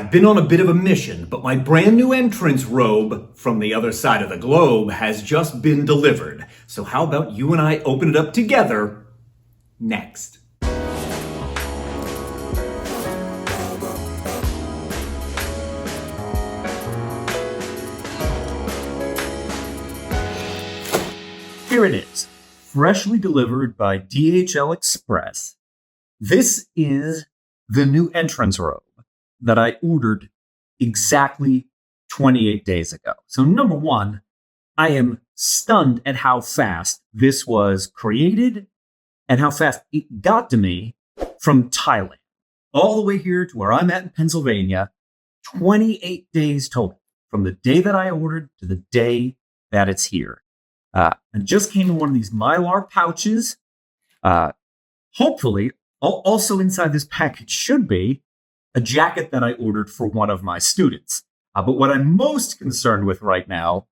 I've been on a bit of a mission, but my brand new entrance robe from the other side of the globe has just been delivered. So how about you and I open it up together next? Here it is, freshly delivered by DHL Express. This is the new entrance robe that I ordered exactly 28 days ago. So number one, I am stunned at how fast this was created and how fast it got to me from Thailand. All the way here to where I'm at in Pennsylvania, 28 days total from the day that I ordered to the day that it's here. And just came in one of these Mylar pouches. Hopefully, also inside this package should be a jacket that I ordered for one of my students. But what I'm most concerned with right now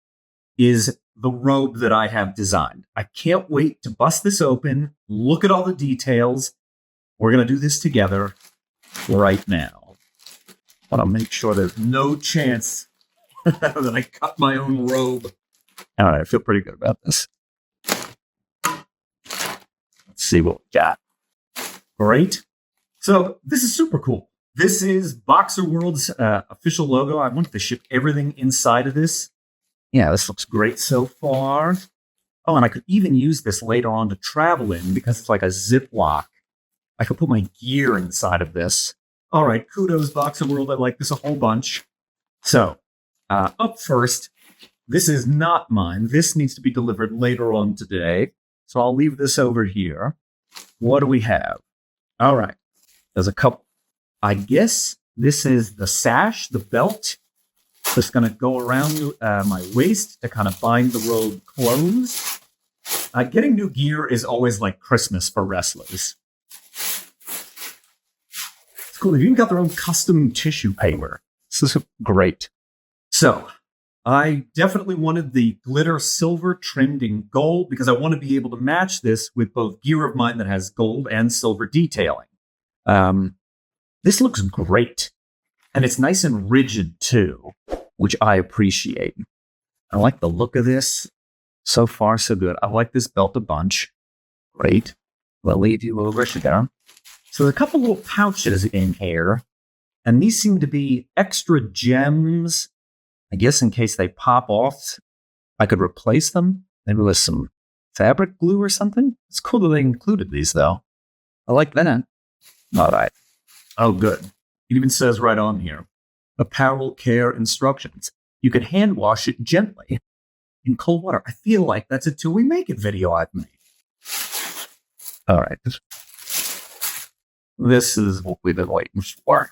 is the robe that I have designed. I can't wait to bust this open, look at all the details. We're going to do this together right now. I want to make sure there's no chance that I cut my own robe. All right, I feel pretty good about this. Let's see what we got. Great. So this is super cool. This is BoxxerWorld's official logo. I wanted to ship everything inside of this. Yeah, this looks great so far. Oh, and I could even use this later on to travel in because it's like a Ziploc. I could put my gear inside of this. All right, kudos, BoxxerWorld. I like this a whole bunch. So, up first, this is not mine. This needs to be delivered later on today. So I'll leave this over here. What do we have? All right. There's a couple. I guess this is the sash, the belt. That's going to go around my waist to kind of bind the robe closed. Getting new gear is always like Christmas for wrestlers. It's cool. They've even got their own custom tissue paper. This is great. So, I definitely wanted the glitter silver trimmed in gold because I want to be able to match this with both gear of mine that has gold and silver detailing. This looks great. And it's nice and rigid too, which I appreciate. I like the look of this. So far, so good. I like this belt a bunch. Great. We'll leave you over there. So a couple little pouches in here. And these seem to be extra gems. I guess in case they pop off, I could replace them. Maybe with some fabric glue or something. It's cool that they included these, though. I like that. All right. Oh, good. It even says right on here, apparel care instructions. You can hand wash it gently in cold water. I feel like that's a till we make it video I've made. All right. This is what we've been waiting for.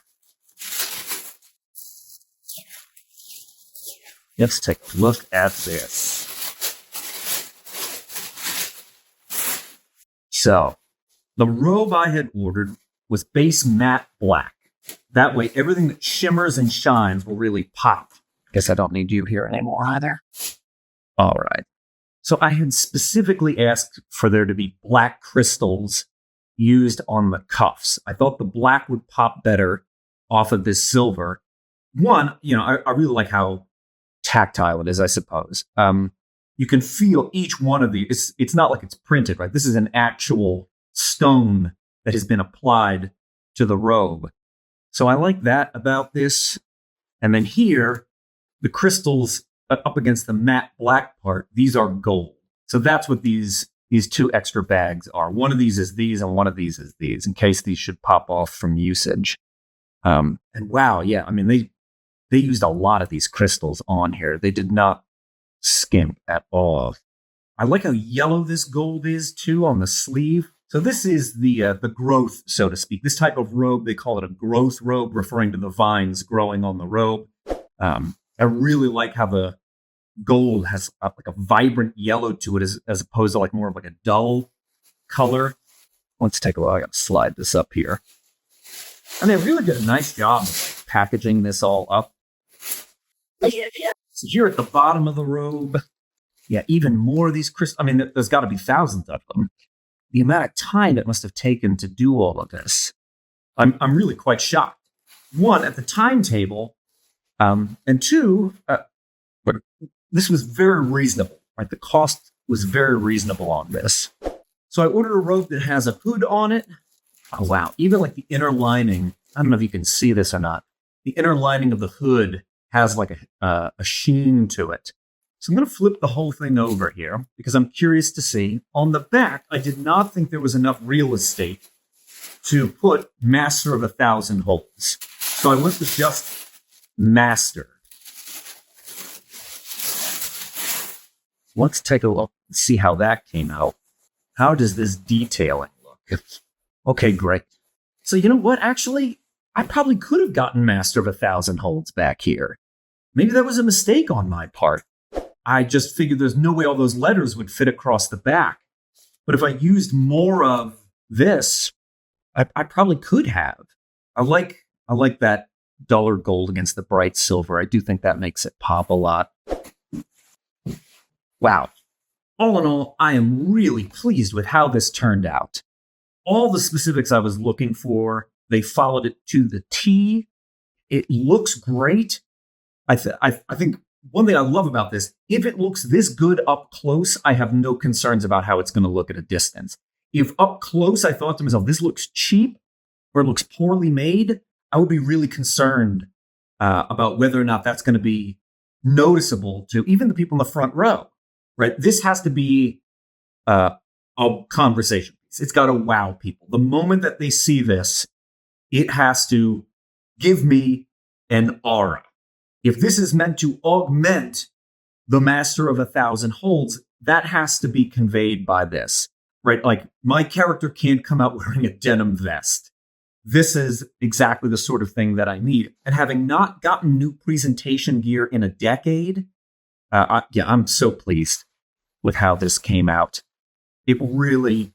Let's take a look at this. So, the robe I had ordered was base matte black. That way, everything that shimmers and shines will really pop. Guess I don't need you here anymore either. All right. So I had specifically asked for there to be black crystals used on the cuffs. I thought the black would pop better off of this silver. One, I really like how tactile it is, I suppose. You can feel each one of these. It's not like it's printed, right? This is an actual stone that has been applied to the robe. So I like that about this. And then here, the crystals up against the matte black part, these are gold. So that's what these two extra bags are. One of these is these and one of these is these, in case these should pop off from usage. And wow, yeah, I mean, they used a lot of these crystals on here. They did not skimp at all. I like how yellow this gold is, too, on the sleeve. So this is the growth, so to speak. This type of robe, they call it a growth robe, referring to the vines growing on the robe. I really like how the gold has like a vibrant yellow to it as opposed to like more of like a dull color. Let's take a look. I got to slide this up here. And they really did a nice job of like, packaging this all up. So here at the bottom of the robe, yeah, even more of these crystals. I mean, there's got to be thousands of them. The amount of time it must have taken to do all of this, I'm really quite shocked. one, at the timetable, and two, but this was very reasonable, right? The cost was very reasonable on this. So I ordered a robe that has a hood on it. Oh, wow. Even like the inner lining, I don't know if you can see this or not. The inner lining of the hood has like a sheen to it. So I'm going to flip the whole thing over here because I'm curious to see. On the back, I did not think there was enough real estate to put Master of 1,000 Holds. So I went with just Master. Let's take a look and see how that came out. How does this detailing look? Okay, great. So you know what? Actually, I probably could have gotten Master of 1,000 Holds back here. Maybe that was a mistake on my part. I just figured there's no way all those letters would fit across the back. But if I used more of this, I probably could have. I like that duller gold against the bright silver. I do think that makes it pop a lot. Wow. All in all, I am really pleased with how this turned out. All the specifics I was looking for, they followed it to the T. It looks great. I think one thing I love about this, if it looks this good up close, I have no concerns about how it's going to look at a distance. If up close I thought to myself, this looks cheap or it looks poorly made, I would be really concerned about whether or not that's going to be noticeable to even the people in the front row, right? This has to be a conversation piece. It's got to wow people. The moment that they see this, it has to give me an aura. If this is meant to augment the Master of 1,000 Holds, that has to be conveyed by this, right? Like, my character can't come out wearing a denim vest. This is exactly the sort of thing that I need. And having not gotten new presentation gear in a decade, I'm so pleased with how this came out. It really,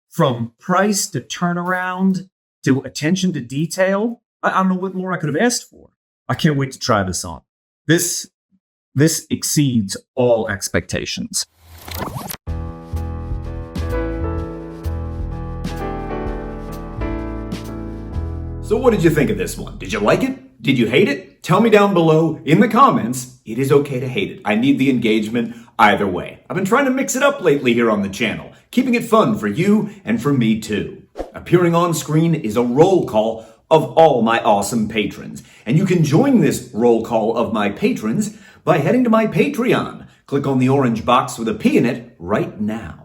from price to turnaround to attention to detail, I don't know what more I could have asked for. I can't wait to try this on. This exceeds all expectations. So what did you think of this one? Did you like it? Did you hate it? Tell me down below in the comments. It is okay to hate it. I need the engagement either way. I've been trying to mix it up lately here on the channel, keeping it fun for you and for me too. Appearing on screen is a roll call of all my awesome patrons. And you can join this roll call of my patrons by heading to my Patreon. Click on the orange box with a P in it right now.